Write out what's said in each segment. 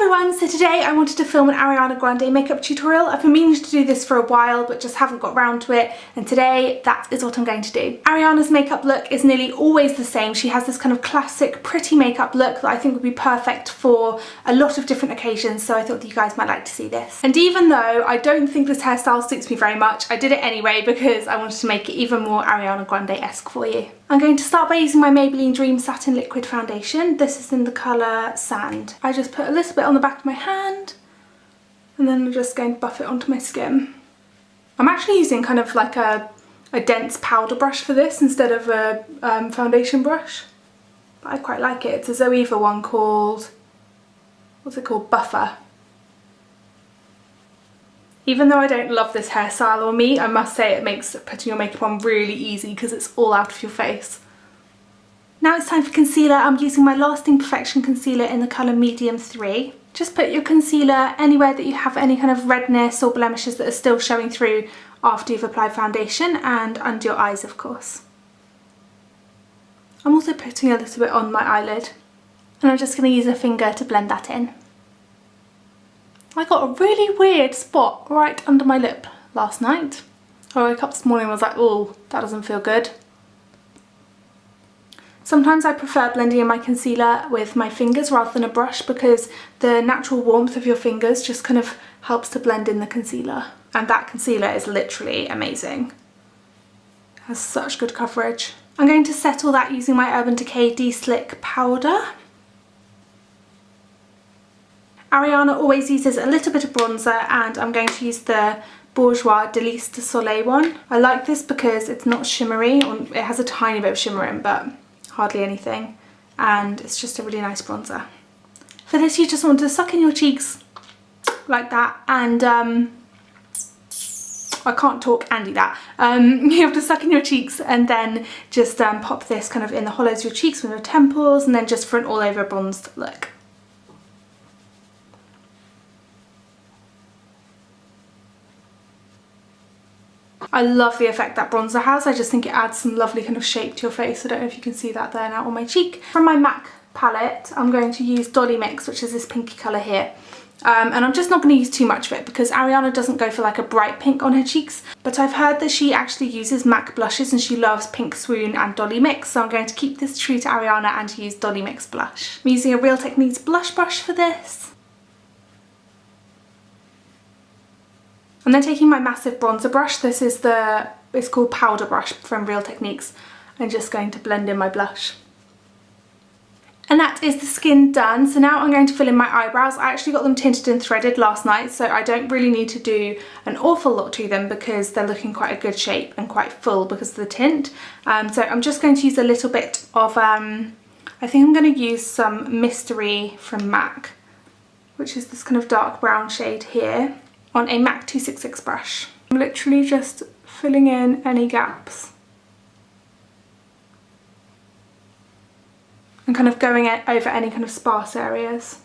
everyone, so today I wanted to film an Ariana Grande makeup tutorial. I've been meaning to do this for a while but just haven't got round to it, and today that is what I'm going to do. Ariana's makeup look is nearly always the same. She has this kind of classic pretty makeup look that I think would be perfect for a lot of different occasions, so I thought that you guys might like to see this. And even though I don't think this hairstyle suits me very much, I did it anyway because I wanted to make it even more Ariana Grande-esque for you. I'm going to start by using my Maybelline Dream Satin Liquid Foundation. This is in the colour Sand. I just put a little bit on the back of my hand and then I'm just going to buff it onto my skin. I'm actually using kind of like a dense powder brush for this instead of a foundation brush. But I quite like it. It's a Zoeva one called, what's it called? Buffer. Even though I don't love this hairstyle on me, I must say it makes putting your makeup on really easy because it's all out of your face. Now it's time for concealer. I'm using my Lasting Perfection concealer in the colour Medium 3. Just put your concealer anywhere that you have any kind of redness or blemishes that are still showing through after you've applied foundation, and under your eyes of course. I'm also putting a little bit on my eyelid and I'm just going to use a finger to blend that in. I got a really weird spot right under my lip last night. I woke up this morning and was like, oh, that doesn't feel good. Sometimes I prefer blending in my concealer with my fingers rather than a brush because the natural warmth of your fingers just kind of helps to blend in the concealer. And that concealer is literally amazing. It has such good coverage. I'm going to settle that using my Urban Decay De-Slick powder. Ariana always uses a little bit of bronzer and I'm going to use the Bourjois Délice de Soleil one. I like this because it's not shimmery, or it has a tiny bit of shimmer in but hardly anything, and it's just a really nice bronzer. For this you just want to suck in your cheeks like that, and I can't talk and do that. You have to suck in your cheeks and then just pop this kind of in the hollows of your cheeks with your temples, and then just for an all over bronzed look. I love the effect that bronzer has. I just think it adds some lovely kind of shape to your face. I don't know if you can see that there now on my cheek. From my MAC palette, I'm going to use Dolly Mix, which is this pinky colour here. And I'm just not going to use too much of it because Ariana doesn't go for like a bright pink on her cheeks. But I've heard that she actually uses MAC blushes and she loves Pink Swoon and Dolly Mix. So I'm going to keep this true to Ariana and use Dolly Mix blush. I'm using a Real Techniques blush brush for this. I'm then taking my massive bronzer brush. This is it's called Powder Brush from Real Techniques. I'm just going to blend in my blush. And that is the skin done. So now I'm going to fill in my eyebrows. I actually got them tinted and threaded last night, so I don't really need to do an awful lot to them because they're looking quite a good shape and quite full because of the tint. So I'm just going to use a little bit of, I think I'm going to use some Mystery from MAC, which is this kind of dark brown shade here, on a MAC 266 brush. I'm literally just filling in any gaps and kind of going over any kind of sparse areas.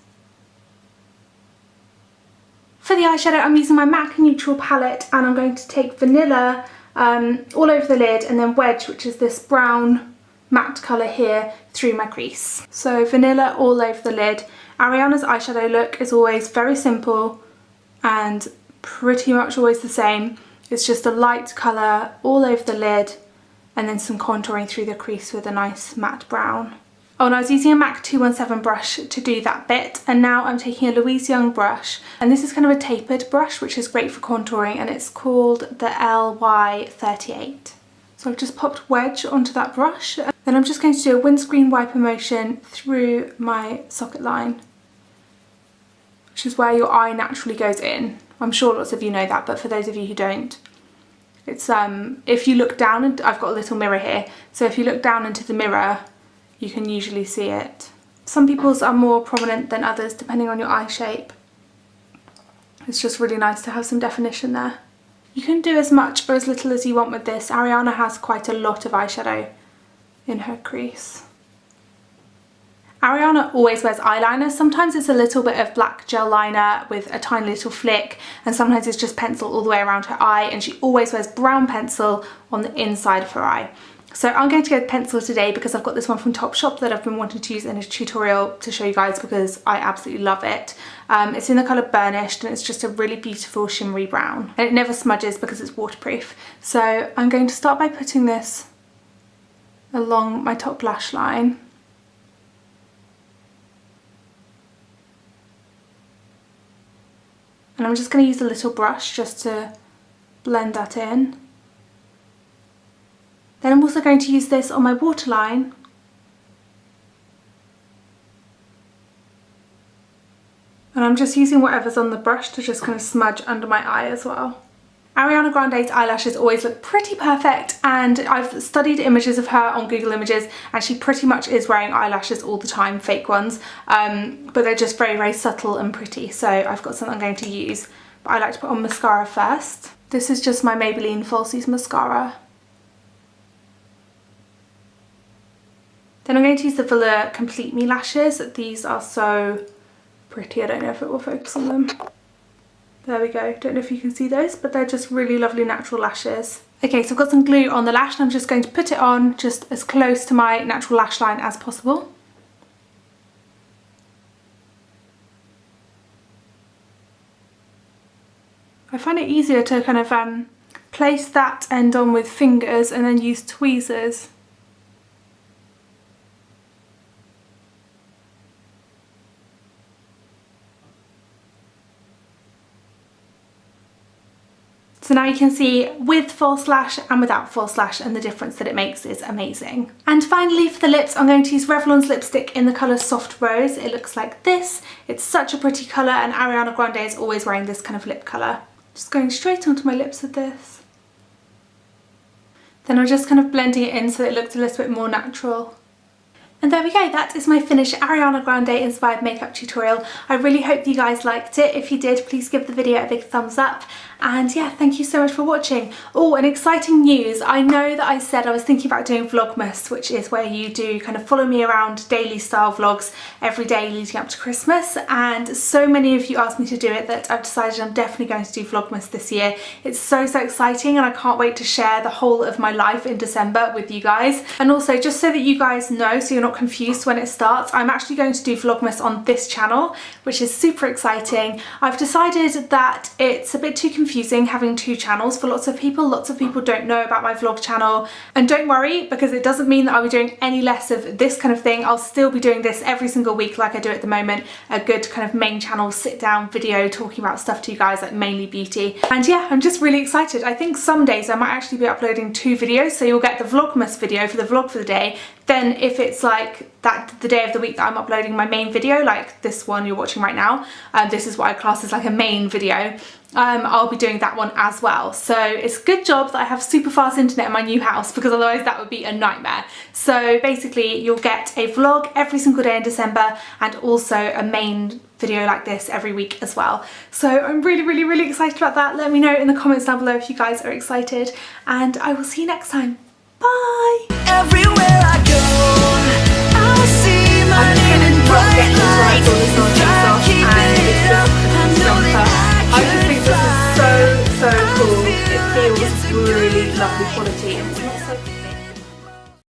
For the eyeshadow, I'm using my MAC Neutral palette and I'm going to take Vanilla all over the lid and then Wedge, which is this brown matte colour here, through my crease. So Vanilla all over the lid. Ariana's eyeshadow look is always very simple and pretty much always the same. It's just a light colour all over the lid and then some contouring through the crease with a nice matte brown. Oh, and I was using a MAC 217 brush to do that bit, and now I'm taking a Louise Young brush, and this is kind of a tapered brush which is great for contouring, and it's called the LY38. So I've just popped Wedge onto that brush. Then I'm just going to do a windscreen wiper motion through my socket line, which is where your eye naturally goes in. I'm sure lots of you know that, but for those of you who don't, it's if you look down, and I've got a little mirror here, so if you look down into the mirror you can usually see it. Some people's are more prominent than others depending on your eye shape. It's just really nice to have some definition there. You can do as much or as little as you want with this. Ariana has quite a lot of eyeshadow in her crease. Ariana always wears eyeliner. Sometimes it's a little bit of black gel liner with a tiny little flick, and sometimes it's just pencil all the way around her eye, and she always wears brown pencil on the inside of her eye. So I'm going to go with pencil today because I've got this one from Topshop that I've been wanting to use in a tutorial to show you guys because I absolutely love it. It's in the colour Burnished and it's just a really beautiful shimmery brown. And it never smudges because it's waterproof. So I'm going to start by putting this along my top lash line. And I'm just going to use a little brush just to blend that in. Then I'm also going to use this on my waterline. And I'm just using whatever's on the brush to just kind of smudge under my eye as well. Ariana Grande's eyelashes always look pretty perfect, and I've studied images of her on Google Images and she pretty much is wearing eyelashes all the time, fake ones, but they're just very, very subtle and pretty, so I've got something I'm going to use. But I like to put on mascara first. This is just my Maybelline Falsies mascara. Then I'm going to use the Velour Complete Me lashes. These are so pretty, I don't know if it will focus on them. There we go, don't know if you can see those, but they're just really lovely natural lashes. Okay, so I've got some glue on the lash and I'm just going to put it on just as close to my natural lash line as possible. I find it easier to kind of place that end on with fingers and then use tweezers. So now you can see with false lash and without false lash, and the difference that it makes is amazing. And finally for the lips, I'm going to use Revlon's lipstick in the colour Soft Rose. It looks like this. It's such a pretty colour and Ariana Grande is always wearing this kind of lip colour. Just going straight onto my lips with this. Then I'm just kind of blending it in so it looks a little bit more natural. And there we go, that is my finished Ariana Grande inspired makeup tutorial. I really hope you guys liked it. If you did, please give the video a big thumbs up. And yeah, thank you so much for watching. Oh, and exciting news. I know that I said I was thinking about doing Vlogmas, which is where you do kind of follow me around daily style vlogs every day leading up to Christmas. And so many of you asked me to do it that I've decided I'm definitely going to do Vlogmas this year. It's so exciting and I can't wait to share the whole of my life in December with you guys. And also just so that you guys know, so you're not confused when it starts, I'm actually going to do Vlogmas on this channel, which is super exciting. I've decided that it's a bit too confusing having two channels for lots of people. Lots of people don't know about my vlog channel, and don't worry, because it doesn't mean that I'll be doing any less of this kind of thing. I'll still be doing this every single week like I do at the moment, a good kind of main channel sit down video talking about stuff to you guys, like mainly beauty. And yeah, I'm just really excited. I think some days I might actually be uploading 2 videos, so you'll get the Vlogmas video for the vlog for the day. Then if it's like that the day of the week that I'm uploading my main video, like this one you're watching right now, this is what I class as like a main video, I'll be doing that one as well. So it's a good job that I have super fast internet in my new house, because otherwise that would be a nightmare. So basically you'll get a vlog every single day in December and also a main video like this every week as well. So I'm really excited about that. Let me know in the comments down below if you guys are excited, and I will see you next time. Bye! Everywhere I go, I'll see my name in bright lights.